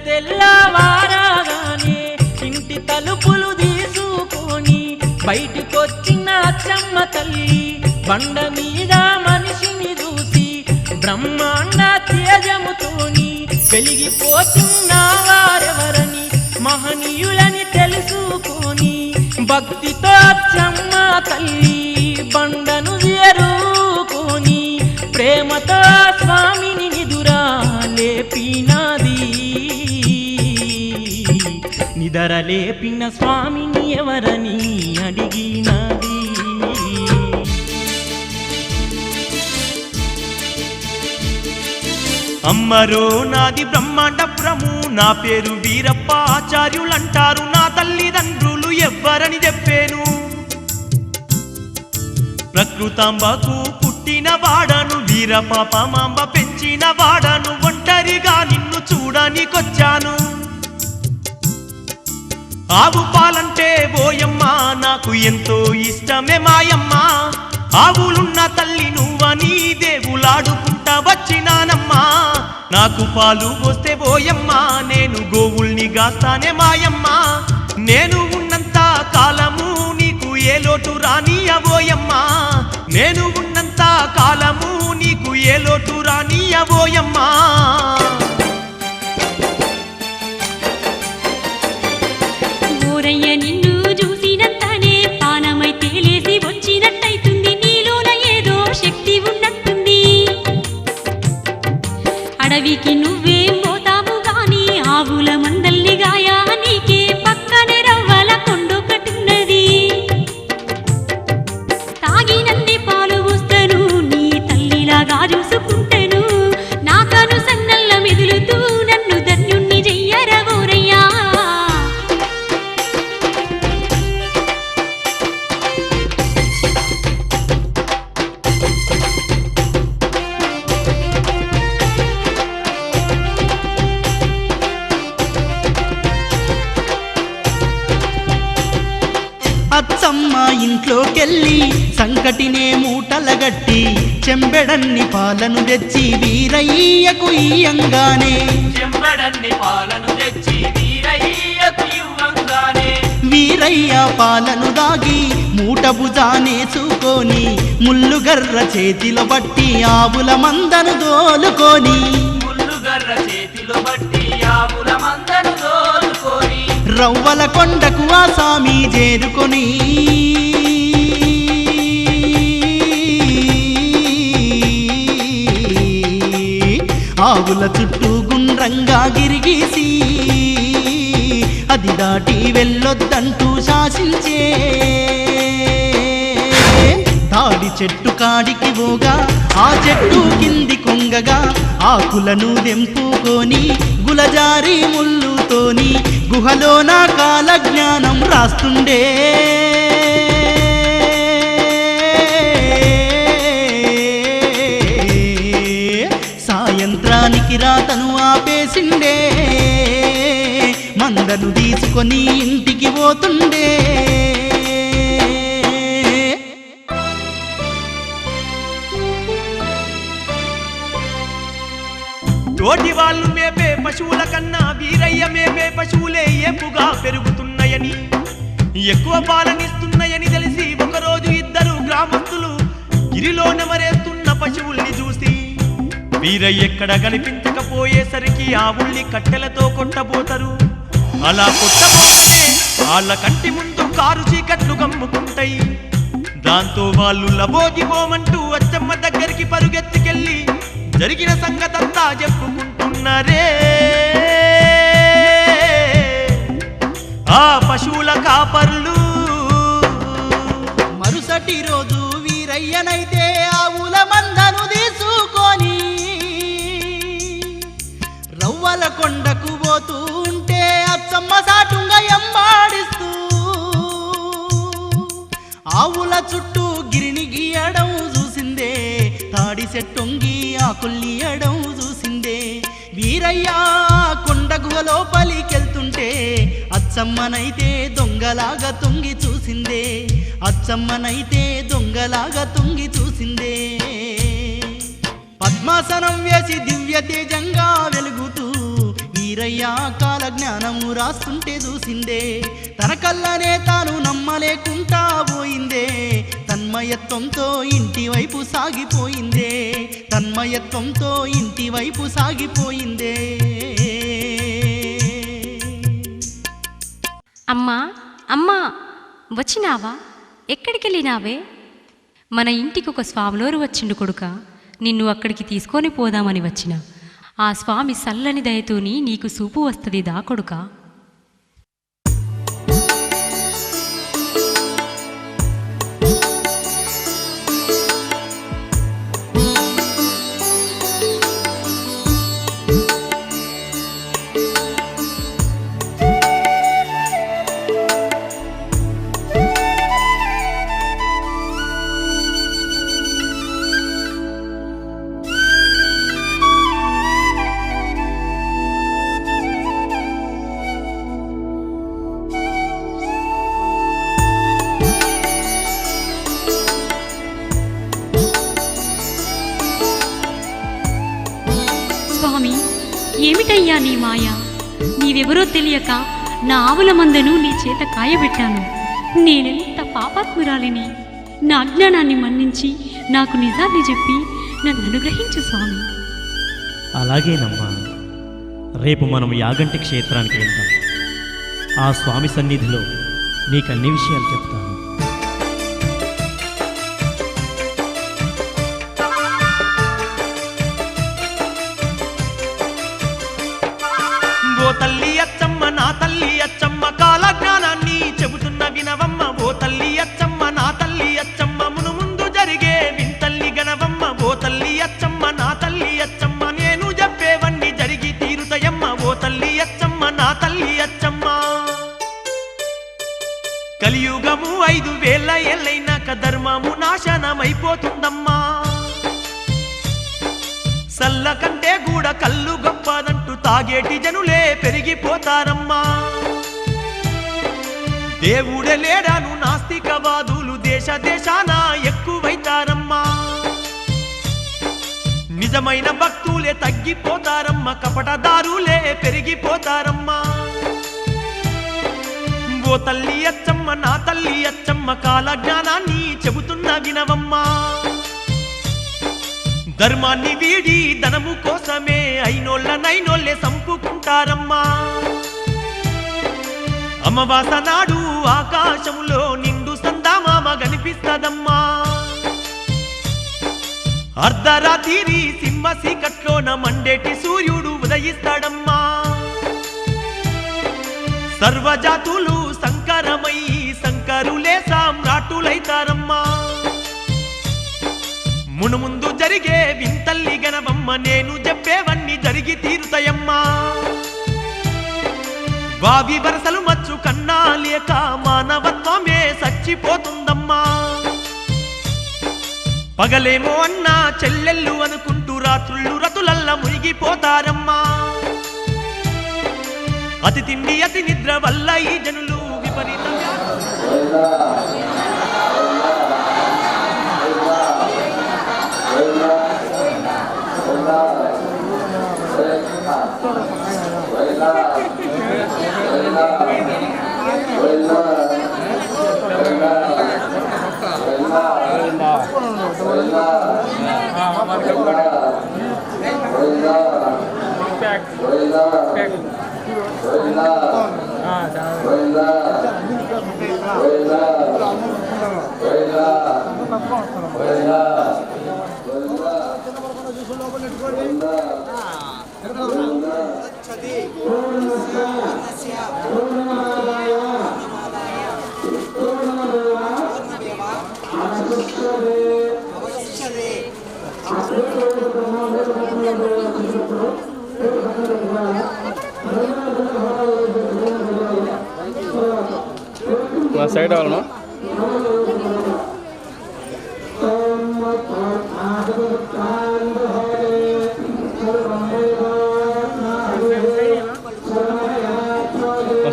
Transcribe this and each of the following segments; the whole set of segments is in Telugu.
తెల్లవారగానే ఇంటి తలుపులు తీసుకొని బయటికొచ్చిన అచ్చమ్మ తల్లి బండ మీద మనిషిని చూసి బ్రహ్మాండ తేజముతోని వెలిగిపోతున్న వారెవరని మహనీయులని తెలుసుకొని భక్తితో అచ్చమ్మ తల్లి బండను చేరుకొని ప్రేమతో స్వామిని నిదురా లేపినది. నిదర లేపిన స్వామిని ఎవరని అడిగినది. అమ్మరో నాది బ్రహ్మాండపురము, నా పేరు వీరప్ప ఆచార్యులంటారు. నా తల్లిదండ్రులు ఎవ్వరని చెప్పేను. ప్రకృతాంబకు పుట్టిన వాడను, వీరపాపమాంబ పెంచిన వాడను. ఒంటరిగా నిన్ను చూడనికొచ్చాను. ఆవు పాలంటే ఓయమ్మ నాకు ఎంతో ఇష్టమే మాయమ్మ. ఆవులున్న తల్లి నువ్వని దేవులాడుకుంటా వచ్చినానమ్మా. నాకు పాలు పోస్తే ఓయమ్మ నేను గోవుల్ని గాస్తానే మాయమ్మ. నేను ఉన్నంత కాలము నీకు ఏ లోటు రానియబోయమ్మా. నేను ఉన్నంత కాలము నీకు ఏ లోటు రానియబోయమ్మా. ఓరయ్య నిన్ను చూసినంతనే పానమై తేలేసి వచ్చినట్టయితుంది. నీలోన ఏదో శక్తి ఉన్నట్టుంది. అడవికి నువ్వేం పోతావు గాని ఆవుల మందల్ని గాయా నీకే పక్కనే రవ్వల కొండొకటున్నది. తాగినన్ని పాలు పోస్తను నీ తల్లిలాగా చూసుకుంటను. నాకను సన్నల్ల మెదులుతూ నన్ను ధన్యుణ్ణి చెయ్యరవోరయ్యా. అచ్చమ్మ ఇంట్లోకెళ్ళి సంకటినే మూటలగట్టి చెంబెడన్ని పాలను తెచ్చి వీరయ్యకు ఇయ్యంగానే చెంబడన్ని పాలను తెచ్చి వీరయ్యకు ఇవ్వంగానే వీరయ్య పాలను దాగి మూట భుజానేసుకొని ముల్లుగర్ర చేతిలో బట్టి ఆవుల మందను దోలుకొని ముల్లుగర్ర చేతిలో బట్టి ఆవుల మందను దోలుకొని రవ్వల కొండకు ఆ సామి చేరుకొని ఆవుల చుట్టూ గుండ్రంగా గిరిగీసి అది దాటి వెళ్ళొద్దంటూ శాసించే. తాడి చెట్టు కాడికి పోగా ఆ చెట్టు కింది కొంగగా ఆకులను దెంపుకొని గులజారి ముల్లుతోని గుహలోన కాల జ్ఞానం రాస్తుండే. సాయంత్రానికి రాతను ఆపేసిండే. మందను తీసుకొని ఇంటికి పోతుండే. తోటి వాళ్ళు మేపే పశువుల కన్నా వీరయ్య మేపే పశువులే ఏపుగా పెరుగుతున్నాయని, ఎక్కువ పాలనిస్తున్నాయని తెలిసి ఒకరోజు ఇద్దరు గ్రామస్తులు గిరిలో నెమరేస్తున్న పశువుల్ని చూసి వీరయ్య ఎక్కడ కనిపించకపోయేసరికి ఆవుల్ని కట్టెలతో కొట్టబోతారు. అలా కొట్టబోతనే వాళ్ళ కంటి ముందు కారు చీకట్లు కమ్ముకుంటాయి. దాంతో వాళ్ళు లబోదిబోమంటూ అచ్చమ్మ దగ్గరికి పరుగెత్తుకెళ్ళి జరిగిన సంగతంతా చెప్పుకుంటున్నారే. ఆ పశువుల కాపర్లు మరుసటి రోజు వీరయ్యనైతే ఆవుల మందను తీసుకొని రవ్వల కొండకు పోతూ ఉంటే అచ్చమ్మ సాటుంగా ఎంబాడిస్తూ ఆవుల చుట్టూ గిరిని గీయడం చూసిందే. తాడి చెట్టొంగి ఆకుల్లియడం చూసిందే. వీరయ్య కొండ గుహ లోపలికెళ్తుంటే అచ్చమ్మనైతే దొంగలాగా తొంగి చూసిందే. అచ్చమ్మనైతే దొంగలాగా తొంగి చూసిందే. పద్మాసనం వేసి దివ్య తేజంగా వెలుగుతూ వీరయ్య కాల జ్ఞానము రాస్తుంటే చూసిందే తన కళ్ళనే తాను నమ్మలేకుంటా పోయిందే తన్మయత్వంతో ఇంటి వైపు సాగిపోయిందే తన్మయత్వంతో ఇంటి వైపు సాగిపోయిందే. అమ్మా అమ్మా వచ్చినావా? ఎక్కడికెళ్ళినావే? మన ఇంటికి ఒక స్వామిలోరు వచ్చిండు కొడుక, నిన్ను అక్కడికి తీసుకొని పోదామని వచ్చిన. ఆ స్వామి సల్లని దయతోని నీకు సూపు వస్తుంది దా కొడుకా. స్వామి, ఏమిటయ్యా నీ మాయ? నీవెవరో తెలియక నా ఆవుల మందను నీ చేత కాయబెట్టాను. నేనెంత పాపాత్మురాలిని. నా అజ్ఞానాన్ని మన్నించి నాకు నిజాన్ని చెప్పి నన్ను అనుగ్రహించు స్వామి. అలాగేనమ్మా, రేపు మనం యాగంటి క్షేత్రానికి వెళ్దాం. ఆ స్వామి సన్నిధిలో నీకన్ని విషయాలు చెప్తాను. ఓ తల్లి అచ్చమ్మ, నా తల్లి అచ్చమ్మ, కాల జ్ఞానాన్ని చెబుతున్న వినవమ్మ. ఓ తల్లి అచ్చమ్మ, నా తల్లి అచ్చమ్మ, మును ముందు జరిగే వింతల్లి గనవమ్మ. ఓ తల్లి అచ్చమ్మ, నా తల్లి అచ్చమ్మ, నేను చెప్పేవన్నీ జరిగి తీరుతయమ్మ. ఓ తల్లి అచ్చమ్మ, నా తల్లి అచ్చమ్మ. కలియుగము 5000 ఏళ్ళైనాక ధర్మము నాశనమైపోతుందమ్మా. సల్ల కంటే కూడా కళ్ళు గొప్పదంటూ తాగేటి జనులే పెరిగిపోతారమ్మా. దేవుడే లేడాను నాస్తికవాదులు దేశ దేశాన ఎక్కువైతారమ్మా. నిజమైన భక్తులే తగ్గిపోతారమ్మా, కపటదారులే పెరిగిపోతారమ్మా. ఓ తల్లి అచ్చమ్మ, నా తల్లి అచ్చమ్మ, కాల జ్ఞానాన్ని చెబుతున్న వినవమ్మా. ధర్మాన్ని వీడి ధనము కోసమే అయినోళ్ళనైనోళ్ళే సంపుకుంటారమ్మా. అమావాస నాడు ఆకాశములో నిండు సందామామ కనిపిస్తదమ్మా. అర్ధరాత్రి సింహ సీకట్లోన మండేటి సూర్యుడు ఉదయిస్తాడమ్మా. సర్వజాతులు సంకరమై సంకరులే సామ్రాటులైతారమ్మా. మును ముందు జరిగే వింతల్లి గనవమ్మ, నేను చెప్పేవన్నీ జరిగి తీరుతాయమ్మా. వావి వరసలు మచ్చు కన్నా లేక మానవత్వమే చచ్చిపోతుందమ్మా. పగలేమో అన్నా చెల్లెళ్ళు అనుకుంటూ రాత్రుళ్ళు రతులల్ల మునిగిపోతారమ్మా. అతి తిండి అతి నిద్ర వల్ల ఈ జనులు విపరీతంగా నా సైడ్ అవ్వాలన్నా.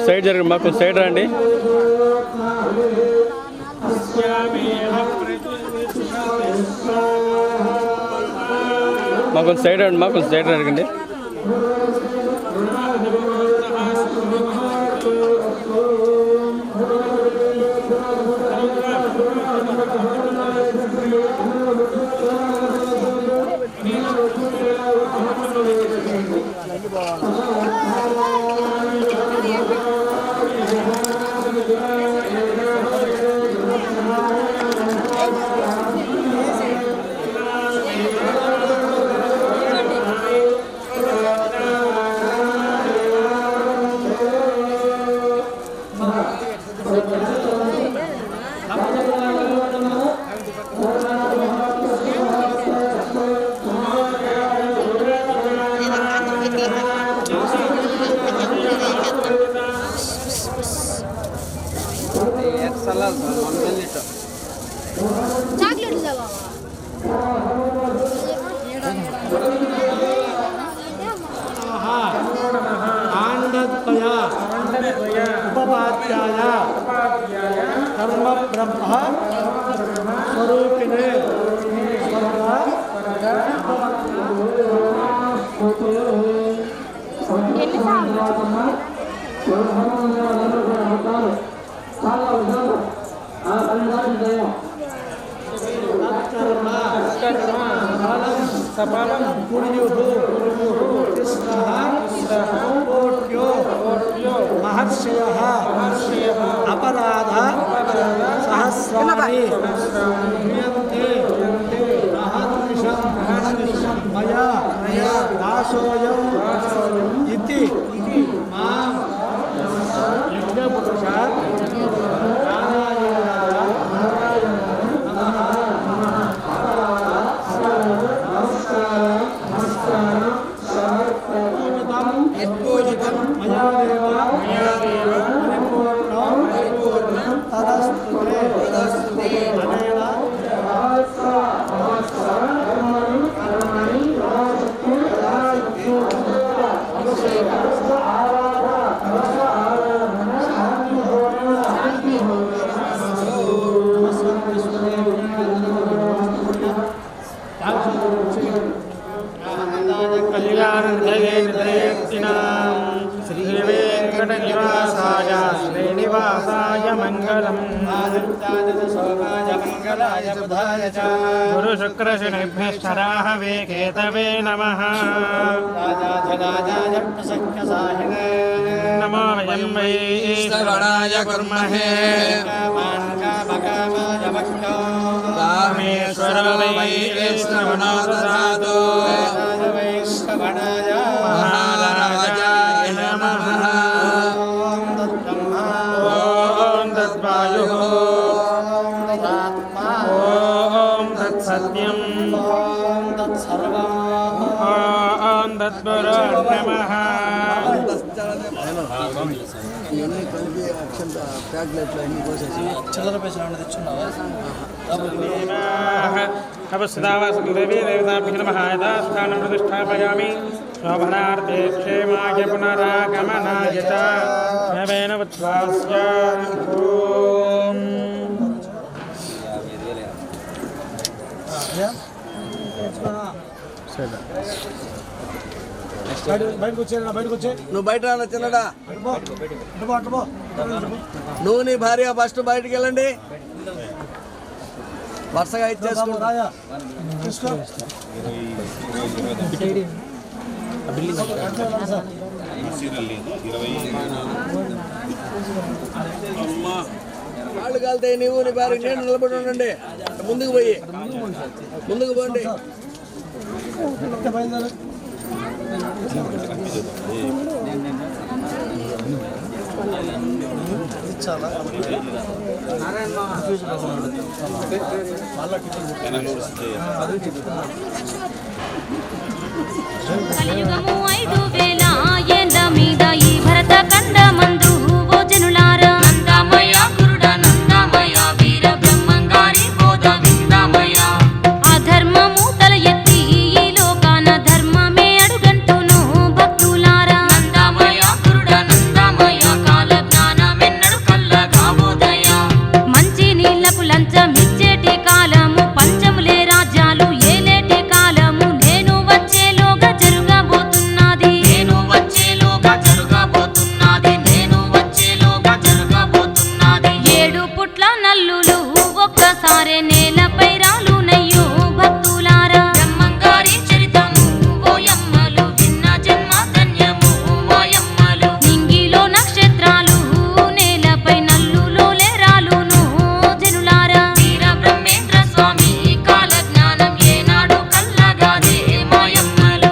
సైడ్ జరగండి, మాకు సైడ్ రండి. మాకు సైడ్ రండి, మాకు సైడ్ జరగండి. उपपाद्याय कर्म ब्रह्म स्वरूपिणे సఫలం పుణ్యుడు కోట్యో మహర్షయ అపరాధ సహస్రాణి మయా దాసోయం ఇతి మాం యజ్ఞపురుష శ్రీవేంకటనివాసాయ శ్రీనివాసాయ మంగళం గురుశుక్రశనిభ్యశ్చరాహవే కేతవే నమః నమో వయం వై శ్రవణాయ కుర్మహే కామేశ్వర వై శ్రవణాదధాతో మహారాజాయ నమః ఓం తద్వాయుః ఓం తత్సత్యం ఓం తత్సర్వం ఓం తద్గురో నమః ఇవన్నీ కలిపి అక్షంత ప్యాక్లెట్లు అన్ని కోసేసి చిల్లర పైసలు ఏమన్నా తెచ్చున్నావా నమస్కారదేవీ దేవతాభ్యో నమః యథాస్థానం ప్రతిష్టాపయామి శోభనార్థే క్షేమాయ పునరాగమనాయ చ నవేన ఉచ్ఛ్వాస్య ఓం బయటకు వచ్చే నువ్వు బయట రానా చిన్నడా నువ్వు నీ భార్య ఫస్ట్ బయటకు వెళ్ళండి వరుసగా ఇచ్చేసుకుంటా కాళ్ళు కాలుతాయి నువ్వు నీ భార్య నేను నిలబడి ఉండండి ముందుకు పోయి ముందుకు పోండి కలియుగము 5000 ఏండ్ల మీద ఈ భరత ఖండమందు ఓ జనులారా నందమయ గురుడ నందమయ వీర బ్రహ్మంగారి బోధ విందమయ అధర్మము తల ఎత్తి ఈ లోకాన ధర్మమే అడుగంటును భక్తులారా నందమయ గురుడ నందమయ కాల జ్ఞానమెన్నడు కల్లగాబోదయ మంచి నీళ్లకు లంచం ఇచ్చేటి కాలము పంచములే రాజ్యాలు ఏలేటి కాలము నేను వచ్చేలోగా జరగబోతున్నది నేను వచ్చేలోగా జరగబోతున్నది నేను వచ్చేలోగా జరగబోతున్నది 7 పుట్ల నల్లులు ఒక్కసారే నేలపై రాలునయ్యో భక్తులారా బ్రహ్మంగారి చరితము ఓయమ్మలు విన్న జన్మ ధన్యము ఓయమ్మలు నింగిలో నక్షత్రాలు నేలపై నల్లులో లేరాలును జనులారా వీర బ్రహ్మేంద్ర స్వామి కాల జ్ఞానం ఏనాడు కల్లగాదే మాయమ్మలు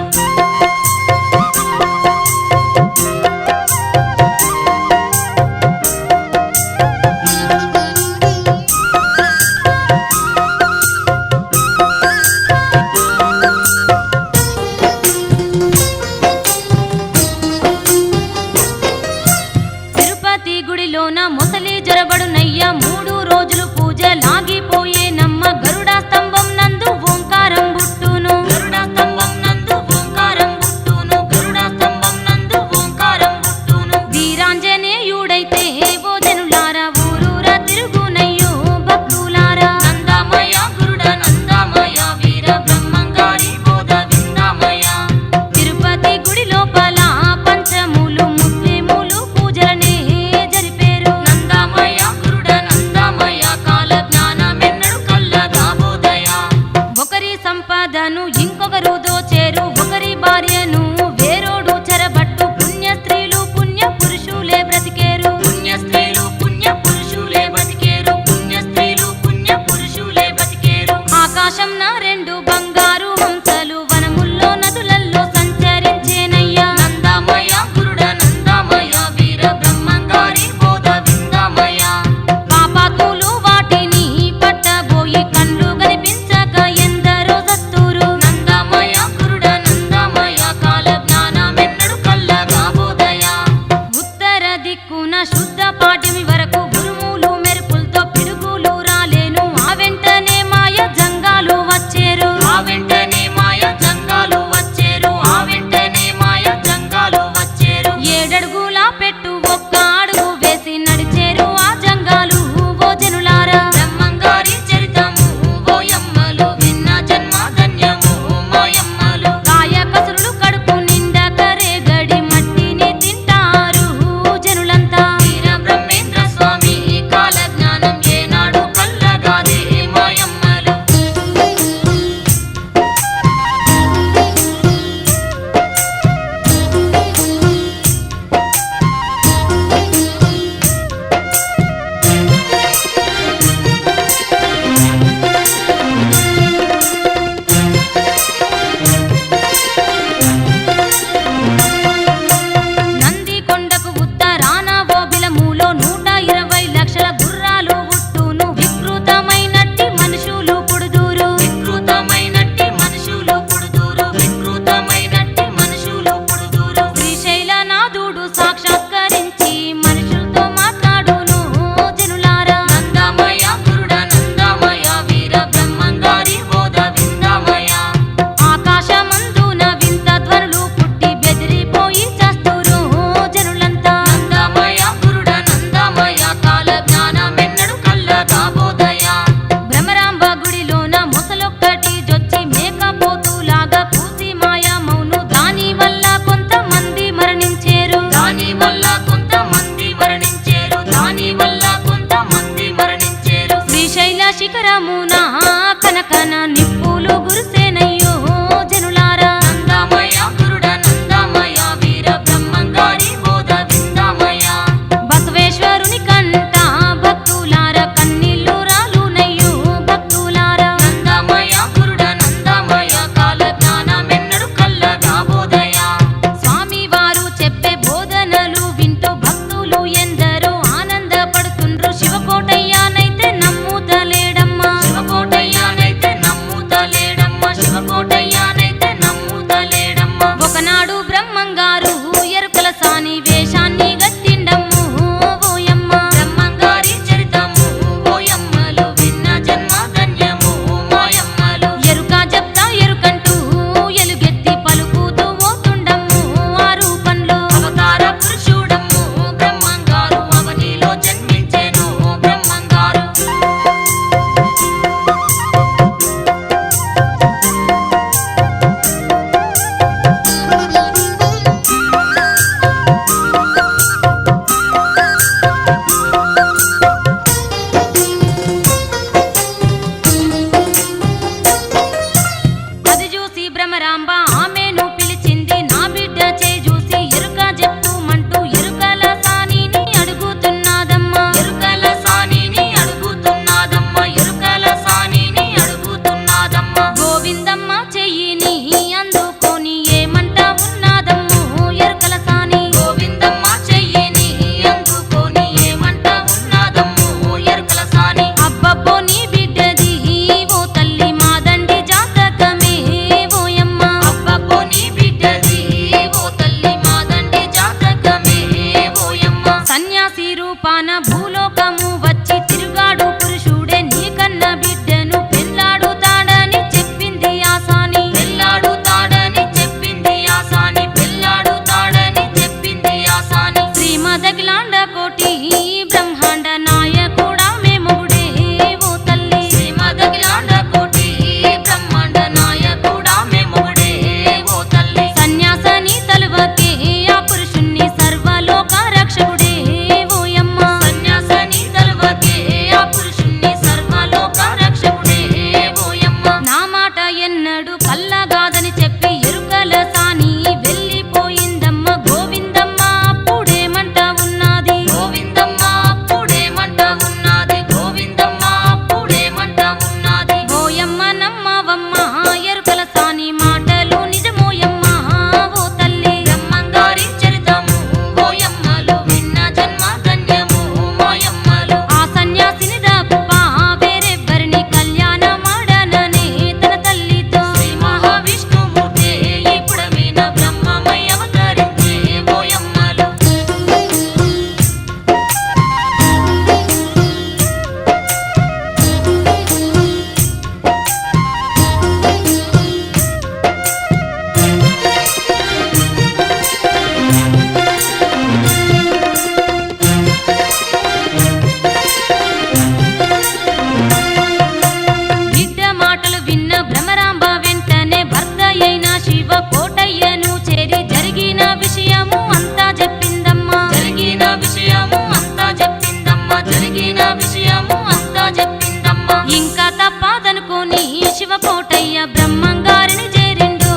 విషయము అంతా చెప్పిందమ్మా. ఇంకా తప్పదనుకోని శివకోటయ్య బ్రహ్మంగారిని చేరిండు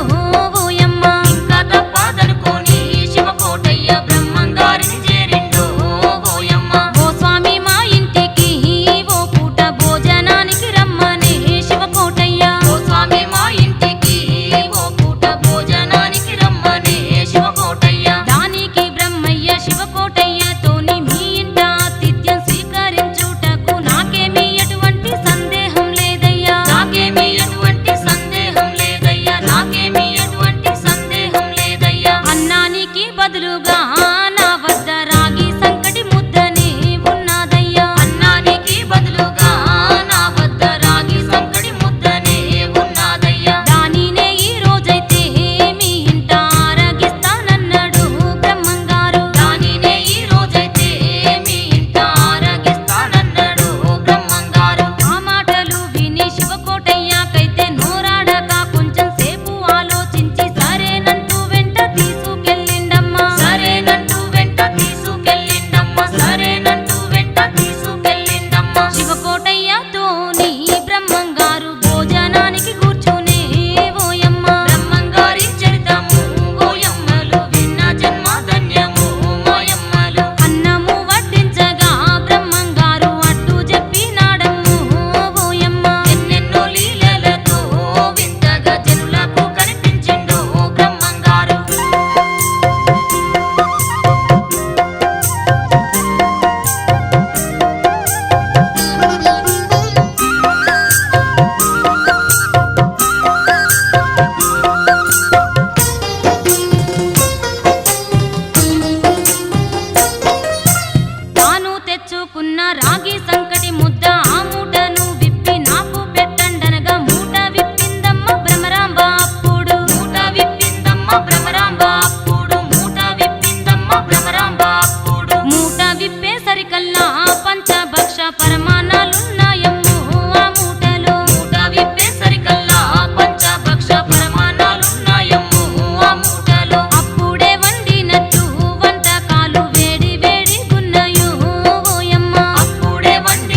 ఓయమ్మ. ఇంకా తప్పదనుకోని శివకోటయ్య బ్రహ్మంగారిని చేరిండు ఓయమ్మ. ఓ స్వామి మా ఇంటికి ఓ పూట భోజనానికి రమ్మనే శివకోటయ్య. ఓ స్వామి మా ఇంటికి ఓ పూట భోజనానికి రమ్మనే శివకోటయ్య. దానికి బ్రహ్మయ్య శివకోటయ్యతోని మీ ఇంట ఆతిథ్యం స్వీకరించుటకు నాకేమీ ఎటువంటి సందేహం లేదయ్యా. నాకేమీ ఎటువంటి సందేహం లేదయ్యా. నాకేమీ ఎటువంటి సందేహం లేదయ్యా. అన్నానికి బదులుగా నా వద్ద రాగి సంకటి ముద్దనే ఉన్నదయ్యా. అన్నానికి బదులుగా నా వద్ద రాగి సంకటి ముద్దనే ఉన్నదయ్యా. దానినే ఈ రోజైతే మీ ఇంట ఆరగిస్తానన్నాడు బ్రహ్మంగారు. దానినే ఈ రోజైతే మీ ఇంట ఆరగిస్తానన్నాడు బ్రహ్మంగారు. ఆ మాటలు విని శివకోటయ్యకైతే నోరాడక కొంచెం సేపు ఆలోచించి సరేనంటూ వెంట తీసుకెళ్ళిండమ్మా. సరేనంటూ వెంట తీసుకెళ్ళిండమ్మా. సరేనంటూ వెంట తీసుకెళ్ళిండమ్మా. శివకోటయ్యతోని బ్రహ్మంగారు భోజనానికి కూర్చునే ఓయమ్మ. బ్రహ్మంగారి చరితము ఓయమ్మలు విన్న జన్మ ధన్యము ఓయమ్మలు. అన్నము వడ్డించగా బ్రహ్మంగారు అడ్డు చెప్పినాడమ్ము ఓయమ్మ. ఎన్నెన్నో లీలలతో వింతగా జనులకు కనిపించిండు బ్రహ్మంగారు. తాను తెచ్చుకున్న రాగి సంకటి ముద్ద ఆ మూటను విప్పి నాకు పెట్టండనగా మూట విప్పిందమ్మ భ్రమరాంబ అప్పుడు. మూట విప్పిందమ్మ భ్రమరాంబ అప్పుడు. మూట విప్పిందమ్మ భ్రమరాంబ అప్పుడు. మూట విప్పేసరికల్లా పంచభక్ష పరమాణాలున్నాయమ్మో ఆ మూటలో. మూట విప్పేసరికల్లా పంచభక్ష పరమాణాలున్నాయమ్మో ఆ మూటలో. అప్పుడే వండినట్టు వంటకాలు వేడి వేడి గున్నయో ఓయమ్మ. అప్పుడే వండినట్టు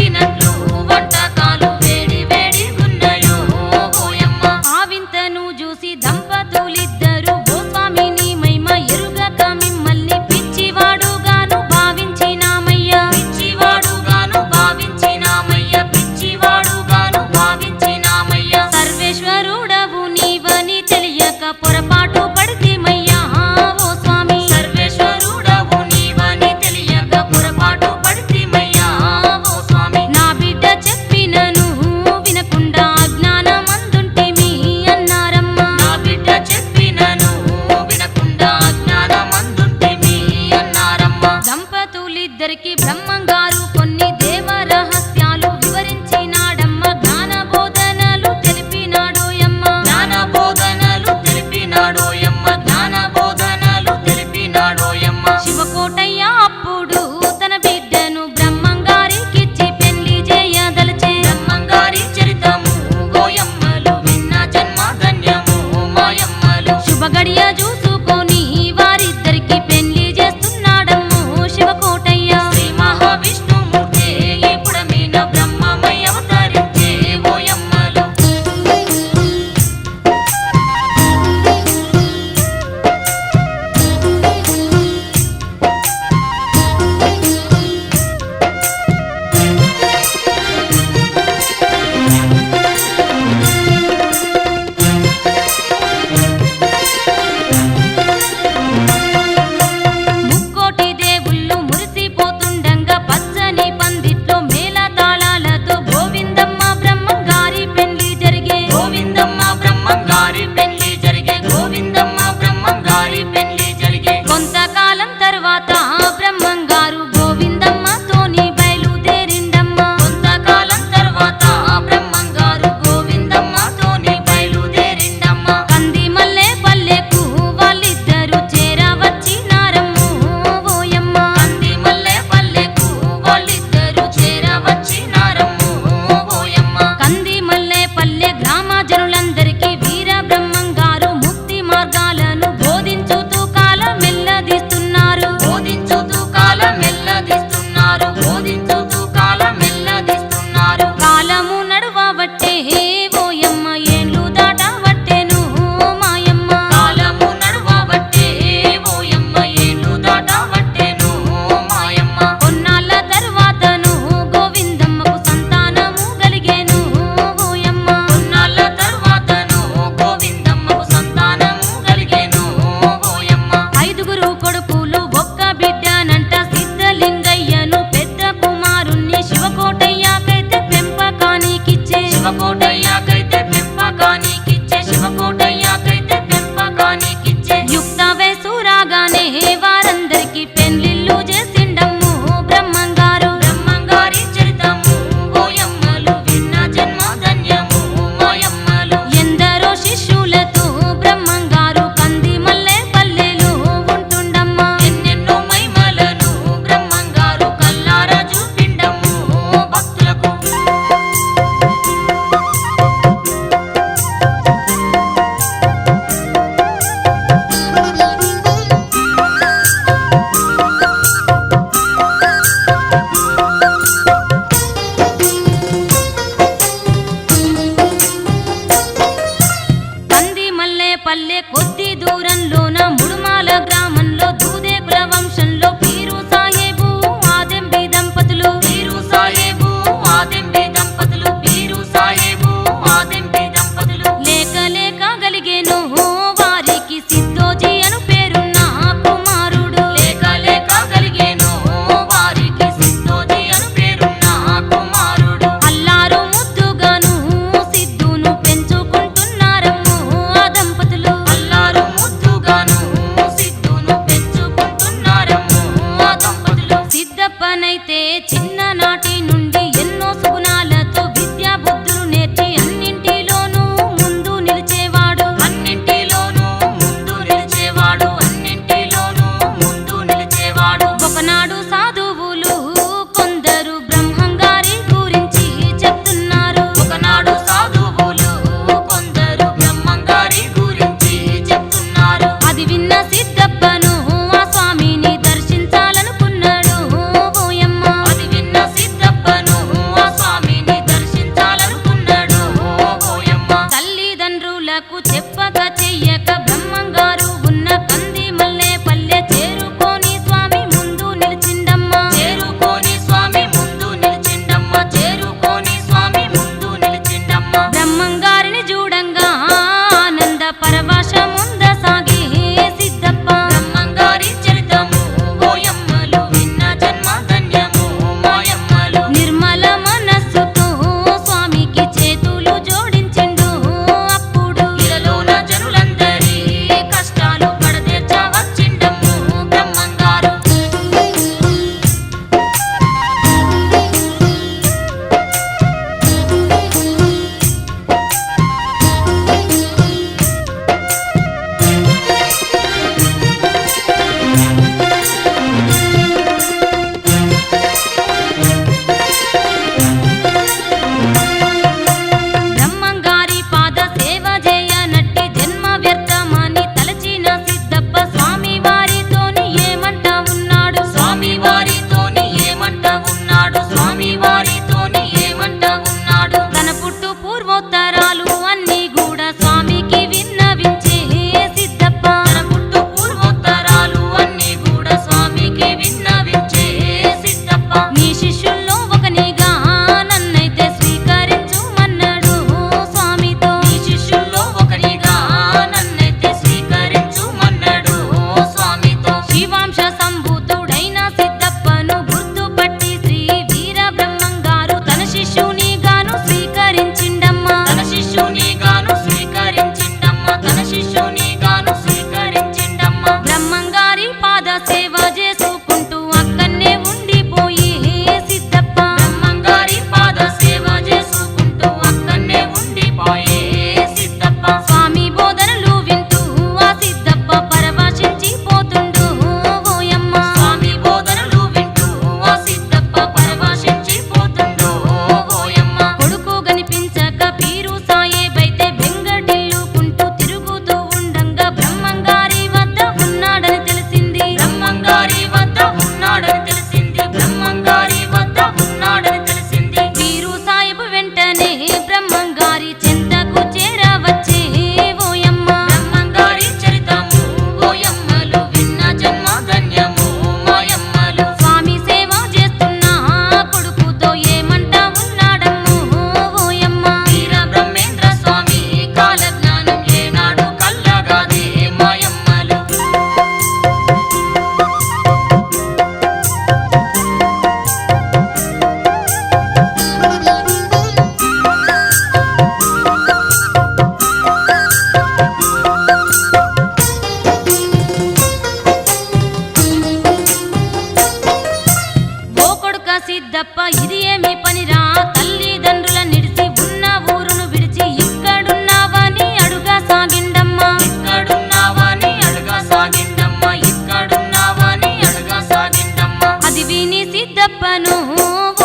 చేయలేని పనిరా తల్లిదండ్రుల నిడిచి ఉన్న ఊరును విడిచి ఇక్కడున్నావని అడుగా సాగిండమ్మా ఇక్కడున్నావని అడుగా సాగిండమ్మా ఇక్కడున్నావని అడుగా సాగిండమ్మా అది విని సిద్ధప్పను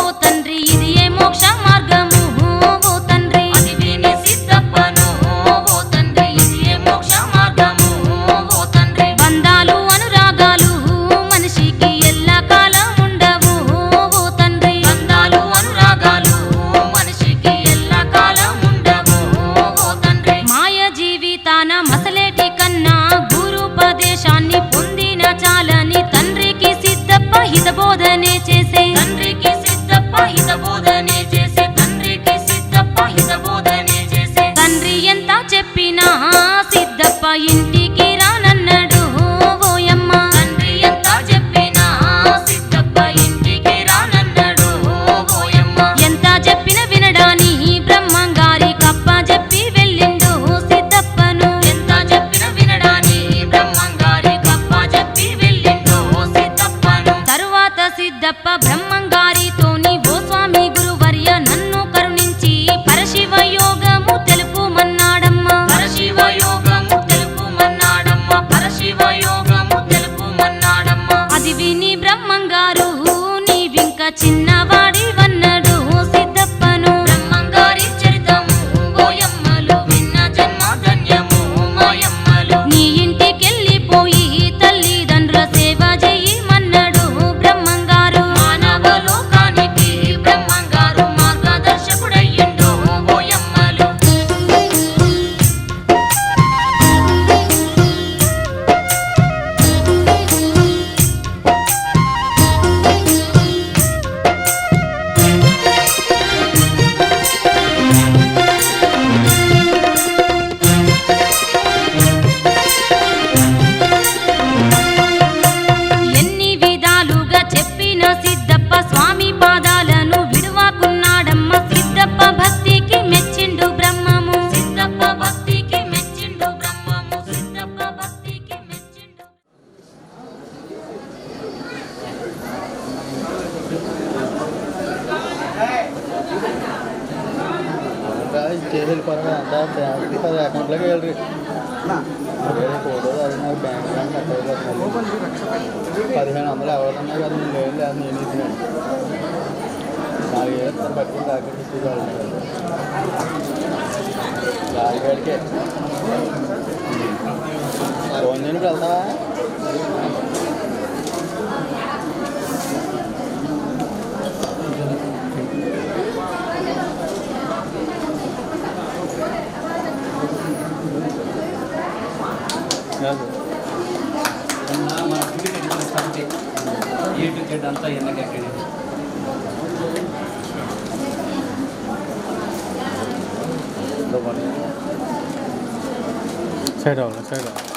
ఓ తండ్రి ఇది ఏ మోక్ష మార్గము ఓ తండ్రి అది విని సిద్ధప్పను ఓ తండ్రి ఇది ఏ మోక్ష మార్గము ఓ తండ్రి బంధాలు అనురాగాలు మనిషికి ఎల్లకాలం ఉండవు ఓ తండ్రి బంధాలు అనురాగాలు మనిషికి ఎల్లకాలం ఉండవు ఓ తండ్రి మాయ జీవితాన మసలేటి కన్నా గురుపదేశాన్ని పొందిన చాలని తండ్రికి సిద్ధప్ప హితబోధనే చేసే తండ్రికి సిద్ధప్ప హితబోధనే చేసే తండ్రికి సిద్ధప్ప హితబోధనే చేసే తండ్రి ఎంత చెప్పినా సిద్ధప్ప ఇంటికి రానన్నాడు ఓయమ్మ తండ్రి ఎంత చెప్పినా సిద్ధప్ప ఇంటికి రానన్నాడు ఓయమ్మ ఎంత చెప్పిన వినడాని బ్రహ్మంగారి కప్ప చెప్పి వెళ్ళిండు సిద్ధప్పను ఎంత చెప్పిన వినడాని బ్రహ్మంగారి కప్ప చెప్పి వెళ్ళిండు సిద్ధప్పను తరువాత సిద్ధప్ప బ్రహ్మంగారితోని ఓ స్వామి గురువర్య నన్ను కరుణించి పరశివ యోగము తెలుపుమన్నాడమ్మా పరశివ యోగము తెలుపుమన్నాడమ్మా పరశివ యోగము తెలుపుమన్నాడమ్మా అది విని బ్రహ్మంగారు నీవింక చిన్నవాడి వన్నాడు సిద్ధప్పను బ్రహ్మంగారి చరితము ఓయమ్మలు విన్న జన్మ ధన్యము మాయమ్మలు నీ ఇంటికెళ్ళిపోయి తల్లిదండ్రుల సేవ చెయ్యమన్నాడు బ్రహ్మంగారు మానవ లోకానికి బ్రహ్మంగారు మార్గదర్శకుడయ్యిండు ఓయమ్మలు ఎన్ని విధాలుగా చెప్పిన సిద్ధప్ప స్వామి పాదాలను విడువకున్నాడమ్మ సిద్ధప్ప భక్తికి మెచ్చిండు బ్రహ్మము సిద్ధప్ప భక్తికి మెచ్చిండు బ్రహ్మము సిద్ధప్ప భక్తికి మెచ్చిండు చేసేది పరంగా అంతా అకౌంట్లోకి వెళ్ళి ఫోటో అది నాకు బ్యాంక్ అకౌంట్ 1500 ఎవరన్నా కదా నేను లేదు లేదు నేను ఇచ్చినాను 4000 పట్టుకుని డాక్టర్ తీసుకోవాలి 4000కే ఫోన్ చేయడానికి వెళ్తావా అంతా ఎన్నకి సైడ్ అవ్వాలి సైడ్ అవ్వాలి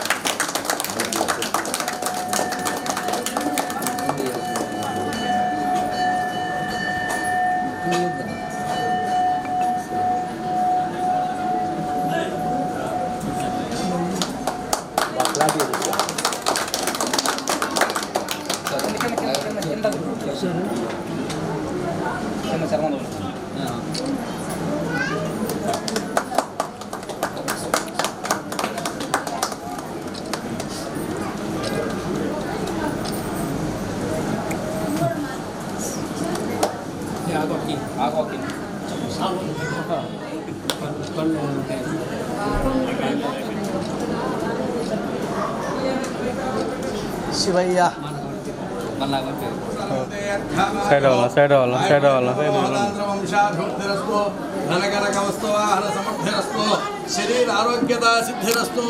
శివయ్య సైడ్ అవ్వాలి సైడ్ అవ్వాలి సైడ్ అవ్వాలి వంశాభివృద్ధిరస్తు ధనకనకవస్తువాహన సమర్థిరస్తు శరీర ఆరోగ్యత సిద్ధిరస్తు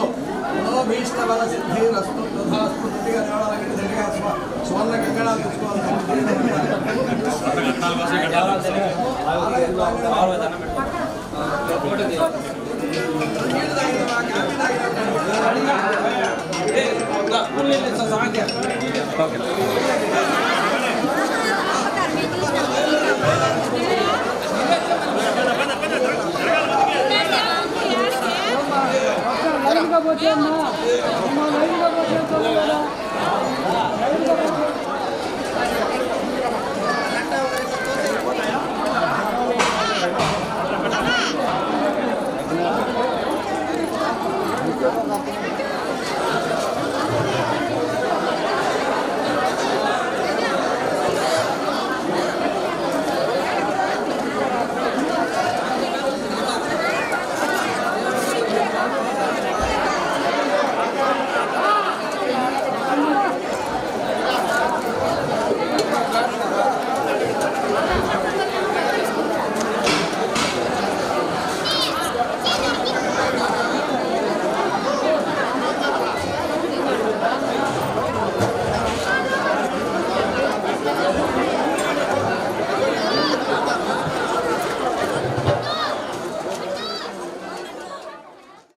మనోభీష్టబల సిద్ధిరస్తు తథాస్తు గట్టిగా దేవాలయం గట్టిగా స్వర్ణ కంకణాలు ఓకే